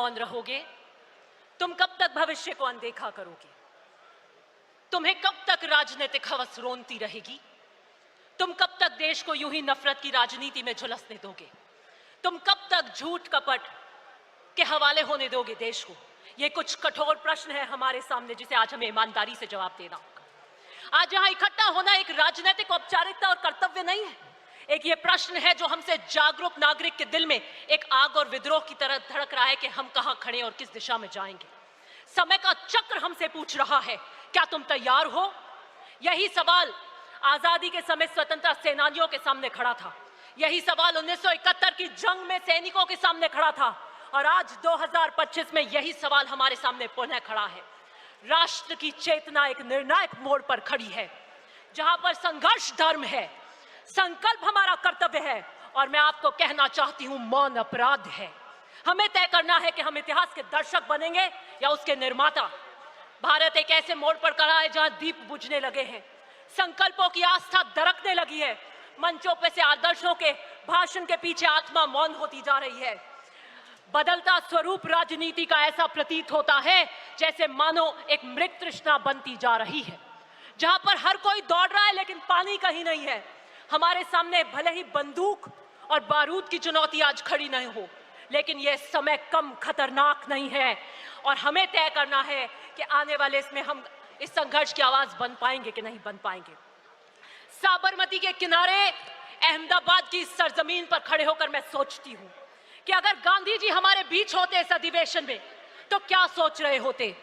मौन रहोगे? तुम कब तक भविष्य को अनदेखा करोगे? तुम्हें कब तक राजनीतिक हवस रोनती रहेगी? तुम कब तक देश को यूं ही नफरत की राजनीति में झुलसने दोगे? तुम कब तक झूठ कपट के हवाले होने दोगे देश को? ये कुछ कठोर प्रश्न है हमारे सामने, जिसे आज हमें ईमानदारी से जवाब देना होगा। आज यहां इकट्ठा होना एक राजनीतिक औपचारिकता और कर्तव्य नहीं है। एक ये प्रश्न है जो हमसे जागरूक नागरिक के दिल में एक आग और विद्रोह की तरह धड़क रहा है कि हम कहां खड़े और किस दिशा में जाएंगे। समय का चक्र हमसे पूछ रहा है, क्या तुम तैयार हो? यही सवाल आजादी के समय स्वतंत्रता सेनानियों के सामने खड़ा था। यही सवाल 1971 की जंग में सैनिकों के सामने खड़ा था, और आज 2025 में यही सवाल हमारे सामने पुनः खड़ा है। राष्ट्र की चेतना एक निर्णायक मोड़ पर खड़ी है, जहां पर संघर्ष धर्म है, संकल्प हमारा कर्तव्य है, और मैं आपको कहना चाहती हूं, मौन अपराध है। हमें तय करना है कि हम इतिहास के दर्शक बनेंगे या उसके निर्माता। भारत एक ऐसे मोड़ पर खड़ा है जहां दीप बुझने लगे हैं, संकल्पों की आस्था दरकने लगी है, मंचों पे से आदर्शों के भाषण के पीछे आत्मा मौन होती जा रही है। बदलता स्वरूप राजनीति का ऐसा प्रतीत होता है जैसे मानो एक मृत तृष्णा बनती जा रही है, जहां पर हर कोई दौड़ रहा है लेकिन पानी कहीं नहीं है। हमारे सामने भले ही बंदूक और बारूद की चुनौती आज खड़ी नहीं हो, लेकिन यह समय कम खतरनाक नहीं है, और हमें तय करना है कि आने वाले इसमें हम इस संघर्ष की आवाज बन पाएंगे कि नहीं बन पाएंगे। साबरमती के किनारे अहमदाबाद की सरजमीन पर खड़े होकर मैं सोचती हूं कि अगर गांधी जी हमारे बीच होते इस अधिवेशन में तो क्या सोच रहे होते।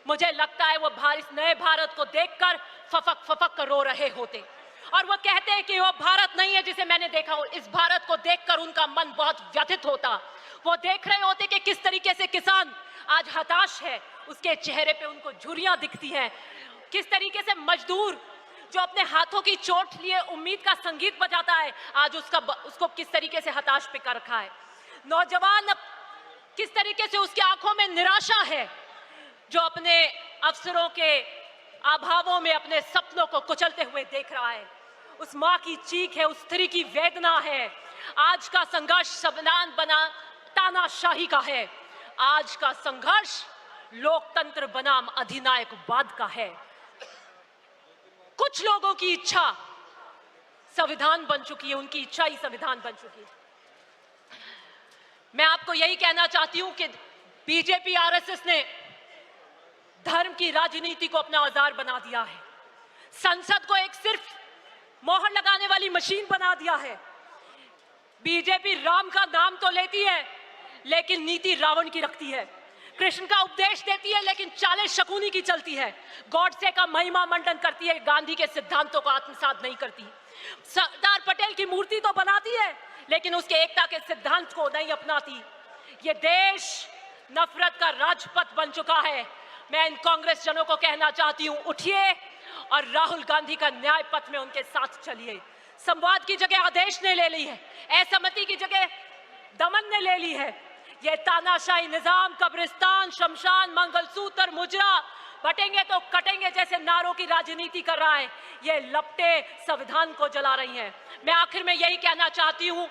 मुझे लगता है वो इस नए भारत को देखकर फफक फफक कर रो रहे होते, और वो कहते हैं कि वो भारत नहीं है जिसे मैंने देखा हो। इस भारत को देखकर उनका मन बहुत व्यथित होता। वो देख रहे होते कि किस तरीके से किसान आज हताश है, उसके चेहरे पे उनको झुर्रियां दिखती हैं। किस तरीके से मजदूर जो अपने हाथों की चोट लिए उम्मीद का संगीत बजाता है, आज उसको किस तरीके से हताश पे कर रखा है। नौजवान किस तरीके से उसकी आंखों में निराशा है, जो अपने अवसरों के अभावों में अपने सपनों को कुचलते हुए देख रहा है। उस मां की चीख है, उस स्त्री की वेदना है। आज का संघर्ष संविधान बना तानाशाही का है। आज का संघर्ष लोकतंत्र बनाम अधिनायकवाद का है। कुछ लोगों की इच्छा संविधान बन चुकी है, उनकी इच्छा ही संविधान बन चुकी है। मैं आपको यही कहना चाहती हूं कि बीजेपी आरएसएस ने धर्म की राजनीति को अपना औजार बना दिया है। संसद को एक सिर्फ मोहर लगाने वाली मशीन बना दिया है। बीजेपी राम का नाम तो लेती है लेकिन नीति रावण की रखती है। कृष्ण का उपदेश देती है लेकिन चालें शकुनी की चलती है। गॉडसे का महिमा मंडन करती है, गांधी के सिद्धांतों को आत्मसात नहीं करती। सरदार पटेल की मूर्ति तो बनाती है लेकिन उसके एकता के सिद्धांत को नहीं अपनाती। ये देश नफरत का राजपथ बन चुका है। मैं इन कांग्रेस जनों को कहना चाहती हूं, उठिए और राहुल गांधी का न्याय पथ में उनके साथ चलिए। संवाद की जगह आदेश ने ले ली है, असहमति की जगह दमन ने ले ली है। ये तानाशाही निजाम कब्रिस्तान, शमशान, मंगलसूत्र, मुजरा, बटेंगे तो कटेंगे जैसे नारों की राजनीति कर रहा है। ये लपटे संविधान को जला रही हैं। मैं आखिर में यही कहना चाहती हूं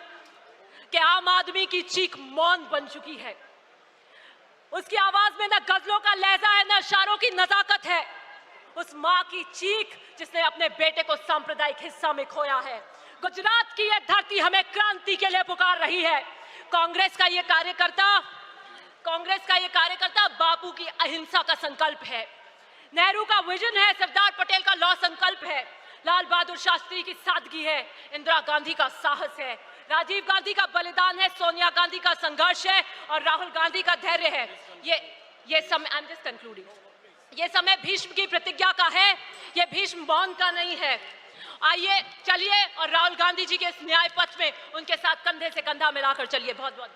कि आम आदमी की चीख मौन बन चुकी है। उसकी आवाज में न गजलों का लहजा है, न इशारों की नजाकत है। उस मां की चीख जिसने अपने बेटे को सांप्रदायिक हिस्सा में खोया है। गुजरात की यह धरती हमें क्रांति के लिए पुकार रही है। कांग्रेस का ये कार्यकर्ता बापू की अहिंसा का संकल्प है, नेहरू का विजन है, सरदार पटेल का लौह संकल्प है, लाल बहादुर शास्त्री की सादगी है, इंदिरा गांधी का साहस है, राजीव गांधी का बलिदान है, सोनिया गांधी का संघर्ष है, और राहुल गांधी का धैर्य है। ये समय, आई एम जस्ट कंक्लूडिंग, ये समय भीष्म की प्रतिज्ञा का है, ये भीष्म मौन का नहीं है। आइए चलिए और राहुल गांधी जी के इस न्याय पथ में उनके साथ कंधे से कंधा मिलाकर चलिए। बहुत बहुत